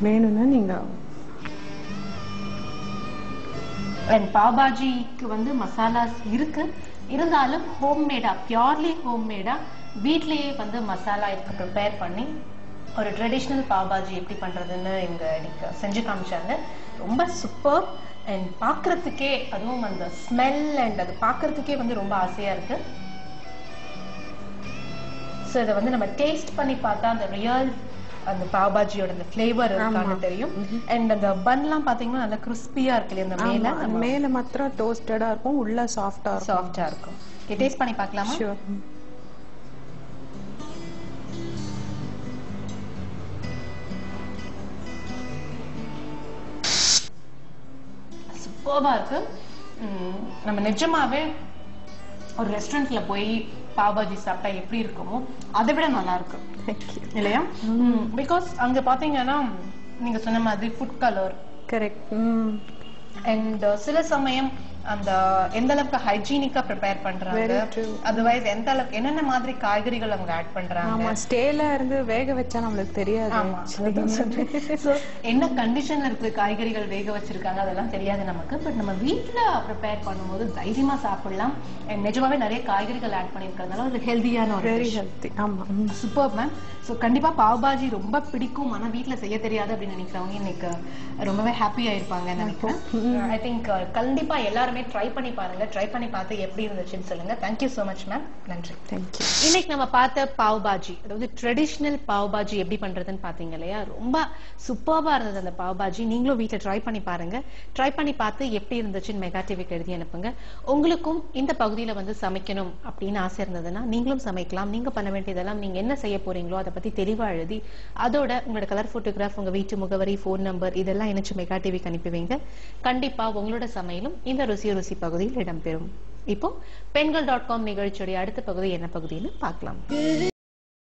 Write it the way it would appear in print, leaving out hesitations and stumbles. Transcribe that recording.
வேணும்னா நீங்க அண்ட் பாவ் பாஜிக்கு வந்து மசாலாஸ் இருக்கு, இருந்தாலும் ஹோம்மேடா, பியூர்லி ஹோம்மேடா வீட்லயே வந்து மசாலா ப்ரிப்பேர் பண்ணி ஒரு ட்ரெடிஷ்னல் பாவ் பாஜி எப்படி பண்றதுன்னு எனக்கு செஞ்சு காமிச்சாங்க. ரொம்ப சூப்பர். அண்ட் பார்க்கறதுக்கே, அதுவும் அந்த ஸ்மெல் அண்ட் அது பார்க்கறதுக்கே வந்து ரொம்ப ஆசையா இருக்கு. ஸோ இதை வந்து நம்ம டேஸ்ட் பண்ணி பார்த்தா அந்த ரியல் அந்த பாவ் பாஜியோட அந்த ஃப்ளேவர் இருக்கான்னு தெரியும். அண்ட் அந்த பன்லாம் பாத்தீங்கன்னா நல்லா கிறிஸ்பியா இருக்கு இல்லையா, அந்த மேல மாத்திரம் டோஸ்டடா இருக்கும், உள்ள சாஃப்டா இருக்கும். டேஸ்ட் பண்ணி பார்க்கலாமா? ஷூர். சூப்பர்பா இருக்கு. நம்ம நிஜமாவே ஒரு ரெஸ்டாரண்ட்ல போய் பாவ் பாஜி சாப்பிட்டா எப்படி இருக்குமோ அதை விட நல்லா இருக்கு இல்லையா? பிகாஸ் அங்க பாத்தீங்கன்னா நீங்க சொன்ன மாதிரி ஃபுட் கலர் கரெக்ட். அண்ட் சில சமயம் அந்த எந்த அளவுக்கு ஹைஜீனிக்கா ப்ரிப்பேர் பண்றாங்க, அதர்வைஸ் எந்த அளவுக்கு என்னென்ன மாதிரி காய்கறிகள் அவங்க ஆட் பண்றாங்க. ஆமா, ஸ்டேல இருந்து வேக வச்சா நம்மளுக்கு தெரியாது. என்ன கண்டிஷன்ல இருக்கு காய்கறிகள் வேக வச்சிருக்காங்க அதெல்லாம் தெரியாது நமக்கு. பட் நம்ம வீட்ல ப்ரிப்பேர் பண்ணும்போது தைரியமா சாப்பிடலாம். நிஜமாவே நிறைய காய்கறிகள் ஆட் பண்ணிருக்கிறதுனால ஒரு ஹெல்தியான ஒரு வெரி ஹெல்தி. ஆமா, சூப்பர் மேம். ஸோ கண்டிப்பா பாவ் பாஜி ரொம்ப பிடிக்கும், ஆனா வீட்டுல செய்ய தெரியாது அப்படின்னு நினைக்கிறவங்க இன்னைக்கு ரொம்பவே ஹாப்பியா இருப்பாங்கன்னு நினைக்கிறேன். ஐ திங்க் கண்டிப்பா எல்லாருமே ட்ரை பண்ணி பாருங்க. ட்ரை பண்ணி பார்த்து எப்படி இருந்துச்சுன்னு சொல்லுங்க. Thank you so much ma'am. நன்றி. தேங்க்யூ. இன்னைக்கு நம்ம பார்த்த பாவ் பாஜி, அதாவது ட்ரெடிஷ்னல் பாவ் பாஜி எப்படி பண்றதுன்னு பாத்தீங்க இல்லையா? ரொம்ப சூப்பர்பா இருந்தது அந்த பாவ் பாஜி. நீங்களும் வீட்டுல ட்ரை பண்ணி பாருங்க. ட்ரை பண்ணி பார்த்து எப்படி இருந்துச்சுன்னு மெகா டிவிக்கு எழுதி அனுப்புங்க. உங்களுக்கும் இந்த பகுதியில வந்து சமைக்கணும் அப்படின்னு ஆசை இருந்ததுன்னா நீங்களும் சமைக்கலாம். நீங்க பண்ண வேண்டியதெல்லாம் நீங்க என்ன செய்ய போறீங்களோ அதை பத்தி தெளிவா எழுதி அதோட உங்களோட கலர் போட்டோகிராஃப், உங்க வீட்டு முகவரி, போன் நம்பர் இதெல்லாம் இணைச்சு மெகா டிவிக்கு அனுப்புவீங்க. கண்டிப்பா உங்களோட சமையலும் இந்த ருசி பகுதியில் இடம்பெறும். இப்போ பெண்கள்.com நிகழ்ச்சியுடைய அடுத்த பகுதி என்ன பகுதின்னு பார்க்கலாம்.